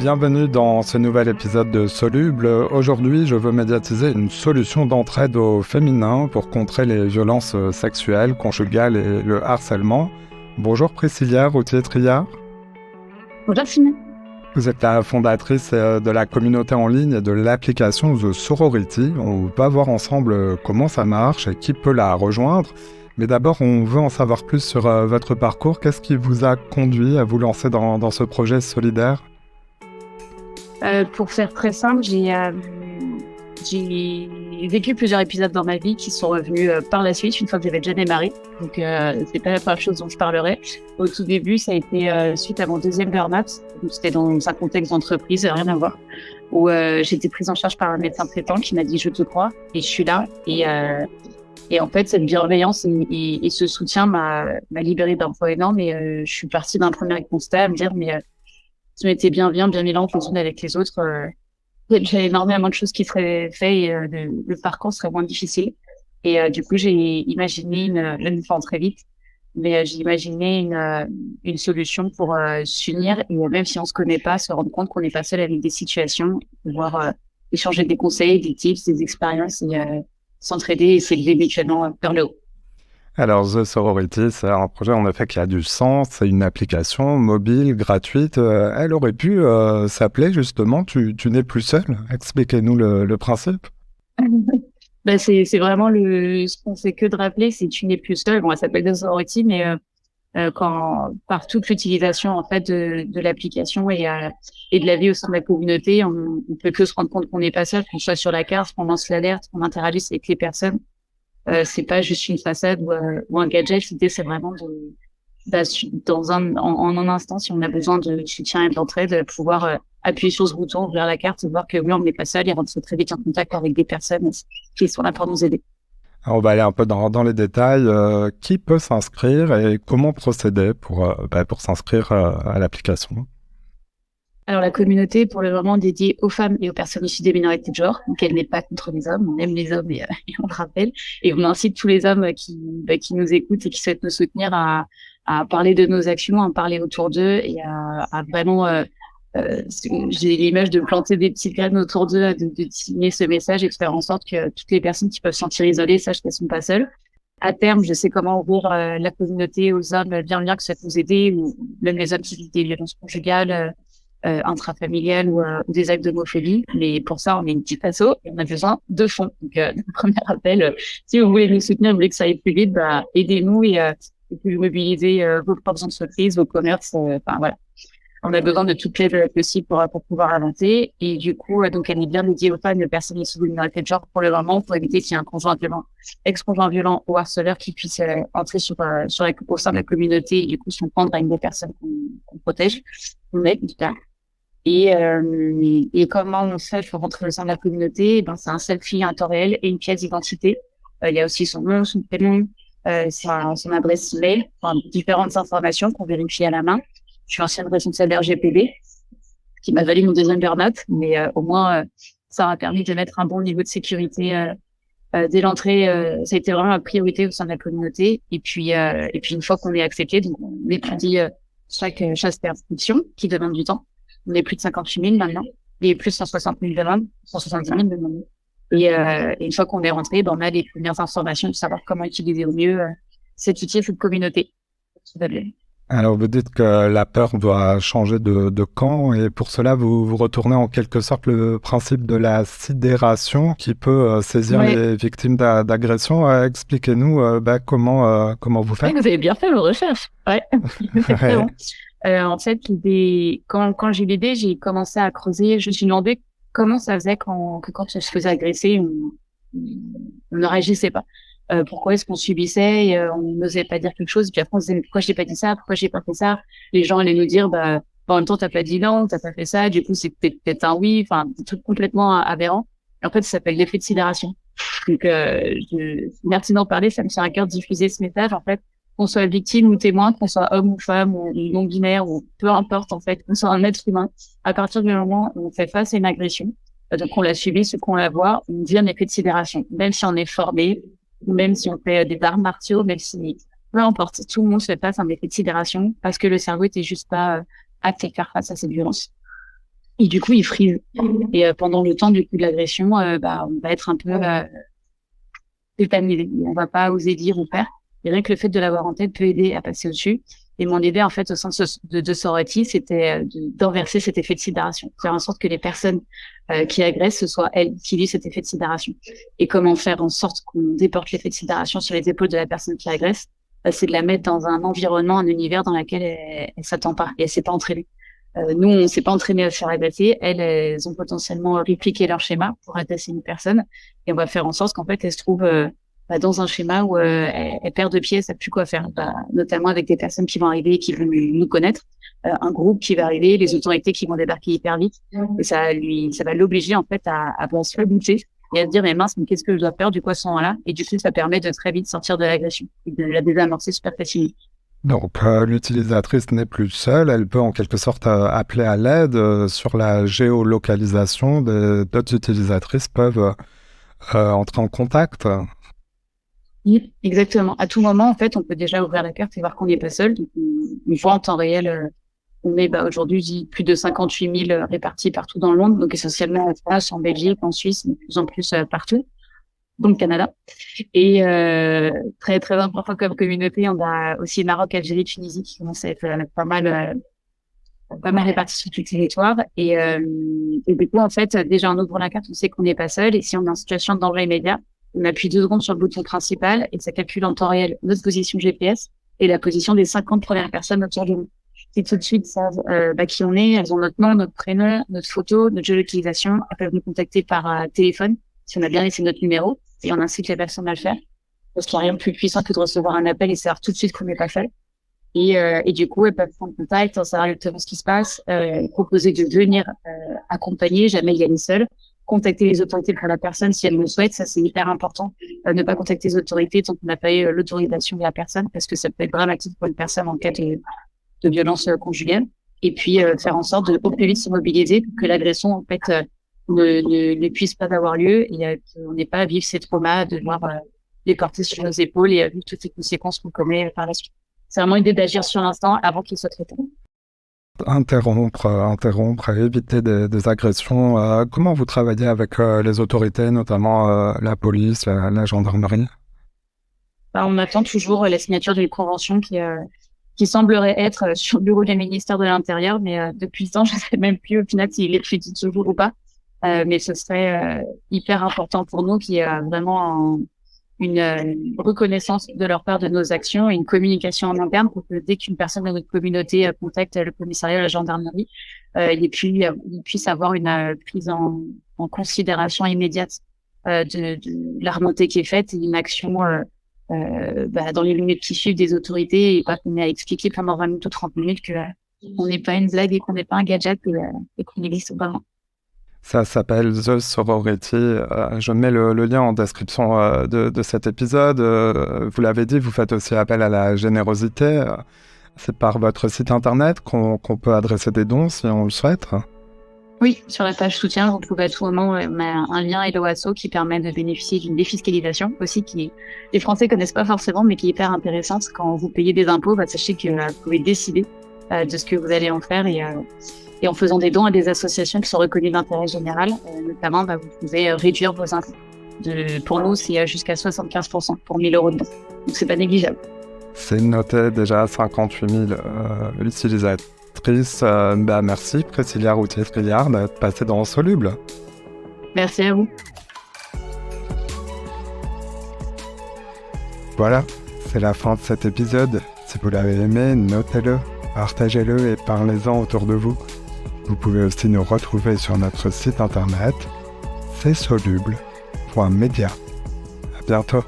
Bienvenue dans ce nouvel épisode de Soluble. Aujourd'hui, je veux médiatiser une solution d'entraide au féminin pour contrer les violences sexuelles, conjugales et le harcèlement. Bonjour Priscilla Routier-Triard. Bonjour Simon. Vous êtes la fondatrice de la communauté en ligne et de l'application The Sorority. On va voir ensemble comment ça marche et qui peut la rejoindre. Mais d'abord, on veut en savoir plus sur votre parcours. Qu'est-ce qui vous a conduit à vous lancer dans ce projet solidaire ? Pour faire très simple, j'ai vécu plusieurs épisodes dans ma vie qui sont revenus par la suite, une fois que j'avais déjà démarré. Donc, c'est pas la première chose dont je parlerai. Au tout début, ça a été suite à mon deuxième burn-out. Donc, c'était dans un contexte d'entreprise, rien à voir, où j'ai été prise en charge par un médecin traitant qui m'a dit « je te crois » et je suis là. Et en fait, cette bienveillance et ce soutien m'a libérée d'un poids énorme. Et je suis partie d'un premier constat à me dire « mais si on était bien mélange les unes avec les autres, j'ai énormément de choses qui seraient faites et le parcours serait moins difficile. » Et du coup, j'ai imaginé là, je vais faire très vite, mais j'ai imaginé une solution pour s'unir et même si on se connaît pas, se rendre compte qu'on n'est pas seul avec des situations, pouvoir échanger des conseils, des tips, des expériences et s'entraider et s'élever mutuellement vers le haut. Alors, The Sorority, c'est un projet en effet qui a du sens. C'est une application mobile, gratuite. Elle aurait pu s'appeler justement « Tu n'es plus seul ». Expliquez-nous le principe. Ben c'est vraiment ce qu'on fait que de rappeler, c'est tu n'es plus seul. Bon, elle s'appelle The Sorority, mais quand par toute l'utilisation en fait de l'application et de la vie au sein de la communauté, on peut que se rendre compte qu'on n'est pas seul, qu'on soit sur la carte, qu'on lance l'alerte, qu'on interagisse avec les personnes. C'est pas juste une façade ou un gadget. L'idée, c'est vraiment en un instant, si on a besoin de soutien et d'entraide, de pouvoir appuyer sur ce bouton, ouvrir la carte, voir que oui, on n'est pas seul et rentrer très vite en contact avec des personnes qui sont là pour nous aider. Alors, on va aller un peu dans les détails. Qui peut s'inscrire et comment procéder pour s'inscrire à l'application ? Alors, la communauté, pour le moment, dédiée aux femmes et aux personnes issues des minorités de genre. Donc, elle n'est pas contre les hommes. On aime les hommes et on le rappelle. Et on incite tous les hommes qui nous écoutent et qui souhaitent nous soutenir à parler de nos actions, à parler autour d'eux et à vraiment, j'ai l'image de planter des petites graines autour d'eux, de signer ce message et de faire en sorte que toutes les personnes qui peuvent se sentir isolées sachent qu'elles sont pas seules. À terme, je sais comment ouvrir la communauté aux hommes bien que ça peut nous aider, ou même les hommes qui vivent des violences conjugales, intrafamiliales ou des actes d'homophobie. Mais pour ça, on est une petite asso et on a besoin de fonds. Donc, le premier appel, si vous voulez nous soutenir, vous voulez que ça aille plus vite, aidez-nous et vous mobiliser vos propres entreprises, vos commerces. Enfin, voilà. On a besoin de toutes l'aide possible pour pouvoir avancer. Et du coup, donc, elle est bien dédiée aux femmes et aux personnes issues de minorité de genre pour le moment, pour éviter qu'il y ait un conjoint violent, ex-conjoint violent ou harceleur qui puisse entrer au sein de la communauté et du coup s'en prendre à une des personnes qu'on protège, on aide, en tout cas. Et comment on fait pour rentrer au sein de la communauté? C'est un selfie en temps réel et une pièce d'identité. Il y a aussi son nom, son prénom, son adresse email, différentes informations qu'on vérifie à la main. Je suis ancienne responsable RGPD, qui m'a valu mon deuxième burn-out, mais au moins ça m'a permis de mettre un bon niveau de sécurité dès l'entrée. Ça a été vraiment ma priorité au sein de la communauté. Et puis une fois qu'on est accepté, donc on étudie chaque chasse d'inscription qui demande du temps. On est plus de 58 000 maintenant, et plus de 160 000 demandes, 170 000 demandes. Et une fois qu'on est rentré, on a les premières informations de savoir comment utiliser au mieux cet outil, cette communauté. Alors, vous dites que la peur doit changer de camp et pour cela, vous retournez en quelque sorte le principe de la sidération qui peut saisir Ouais. les victimes d'agression. Expliquez-nous comment vous Ouais, faites. vous avez bien fait vos recherches. Ouais, c'est bon. En fait, quand j'ai eu l'idée, j'ai commencé à creuser. Je me suis demandé comment ça faisait quand je se faisais agresser, on ne réagissait pas. Pourquoi est-ce qu'on subissait et on n'osait pas dire quelque chose. Puis après, on se disait, mais pourquoi j'ai pas dit ça? Pourquoi j'ai pas fait ça? Les gens allaient nous dire, en même temps, t'as pas dit non, t'as pas fait ça. Du coup, c'est peut-être un oui. Enfin, des trucs complètement aberrants. Et en fait, ça s'appelle l'effet de sidération. Donc, merci d'en parler. Ça me tient à cœur de diffuser ce message. En fait, qu'on soit victime ou témoin, qu'on soit homme ou femme ou non-binaire ou peu importe, en fait, qu'on soit un être humain, à partir du moment où on fait face à une agression, donc on l'a subie, ce qu'on la voit, on vit un effet de sidération. Même si on est formé, même si on fait des arts martiaux, même si, peu importe, tout le monde se fait face à un effet de sidération parce que le cerveau était juste pas apte à faire face à cette violence. Et du coup, il frise. Et pendant le temps du coup de l'agression, on va être un peu tétanisé. On va pas oser dire ou faire. Et rien que le fait de l'avoir en tête peut aider à passer au-dessus. Et mon idée, en fait, au sein de Sorority, c'était d'inverser cet effet de sidération. Faire en sorte que les personnes qui agressent, ce soit elles qui vivent cet effet de sidération. Et comment faire en sorte qu'on déporte l'effet de sidération sur les épaules de la personne qui agresse, c'est de la mettre dans un environnement, un univers dans lequel elle s'attend pas et elle s'est pas entraînée. Nous, on s'est pas entraîné à se faire agresser. Elles ont potentiellement répliqué leur schéma pour agresser une personne. Et on va faire en sorte qu'en fait, elles se trouvent dans un schéma où elles perdent pied, elles savent plus quoi faire. Notamment avec des personnes qui vont arriver et qui vont nous connaître. Un groupe qui va arriver, les autorités qui vont débarquer hyper vite. Et ça va l'obliger en fait à se rebooter et à se dire, mais mince, mais qu'est-ce que je dois faire du coup à ce moment-là? Et du coup, ça permet de très vite sortir de l'agression et de la désamorcer super facilement. Donc, l'utilisatrice n'est plus seule, elle peut en quelque sorte appeler à l'aide sur la géolocalisation. D'autres utilisatrices peuvent entrer en contact. Oui, exactement. À tout moment, en fait, on peut déjà ouvrir la carte et voir qu'on n'est pas seul. Donc, on voit en temps réel, on est aujourd'hui plus de 58 000 répartis partout dans le monde, donc essentiellement en France, en Belgique, en Suisse, de plus en plus partout, donc Canada. Et très très important comme communauté, on a aussi Maroc, Algérie, Tunisie qui commencent à être pas mal répartis sur tout le territoire. Et du coup, en fait, déjà on ouvre la carte, on sait qu'on n'est pas seul. Et si on est en situation de danger immédiat, on appuie 2 secondes sur le bouton principal et ça calcule en temps réel notre position GPS et la position des 50 premières personnes autour de nous. Qui tout de suite savent qui on est, elles ont notre nom, notre prénom, notre photo, notre géolocalisation. Elles peuvent nous contacter par téléphone si on a bien laissé notre numéro et on incite les personnes à le faire. Parce qu'il n'y a rien de plus puissant que de recevoir un appel et savoir tout de suite qu'on n'est pas seul. Et du coup, elles peuvent prendre contact, savoir exactement ce qui se passe, proposer de venir accompagner, jamais y aller seule, contacter les autorités pour la personne si elle le souhaite, ça c'est hyper important. Ne pas contacter les autorités tant qu'on n'a pas eu l'autorisation de la personne, parce que ça peut être dramatique pour une personne en cas de violence conjugale. Et puis faire en sorte de au plus vite se mobiliser pour que l'agression en fait ne puisse pas avoir lieu et qu'on n'ait pas à vivre ces traumas, de voir les porter sur nos épaules et vivre toutes les conséquences qu'on connaît par la suite. C'est vraiment l'idée d'agir sur l'instant avant qu'il soit traité. Interrompre, éviter des agressions. Comment vous travaillez avec les autorités, notamment la police, la gendarmerie? On attend toujours la signature d'une convention qui semblerait être sur le bureau du ministère de l'Intérieur, mais depuis le temps, je ne sais même plus au final s'il est suivi toujours ou pas. Mais ce serait hyper important pour nous qu'il y ait vraiment une reconnaissance de leur part de nos actions et une communication en interne pour que dès qu'une personne de notre communauté contacte le commissariat, la gendarmerie, il puisse avoir une prise en considération immédiate de la remontée qui est faite et une action dans les minutes qui suivent des autorités et pas qu'on ait à expliquer pendant 20 minutes ou 30 minutes que on n'est pas une blague et qu'on n'est pas un gadget et qu'on existe vraiment. Ça s'appelle The Sorority. Je mets le lien en description de cet épisode. Vous l'avez dit, vous faites aussi appel à la générosité. C'est par votre site internet qu'on peut adresser des dons si on le souhaite. Oui, sur la page soutien, vous trouvez à tout moment un lien Hello Asso qui permet de bénéficier d'une défiscalisation aussi qui les Français connaissent pas forcément mais qui est hyper intéressante. Quand vous payez des impôts, sachez que vous pouvez décider de ce que vous allez en faire et en faisant des dons à des associations qui sont reconnues d'intérêt général, notamment, vous pouvez réduire vos impôts. Pour nous, c'est jusqu'à 75% pour 1 000 € de dons. Donc, c'est pas négligeable. C'est noté déjà 58 000 utilisatrices. Merci, Priscilla Routier-Trillard, d'être passée dans Soluble. Merci à vous. Voilà, c'est la fin de cet épisode. Si vous l'avez aimé, notez-le, partagez-le et parlez-en autour de vous. Vous pouvez aussi nous retrouver sur notre site internet, csoluble.media. À bientôt.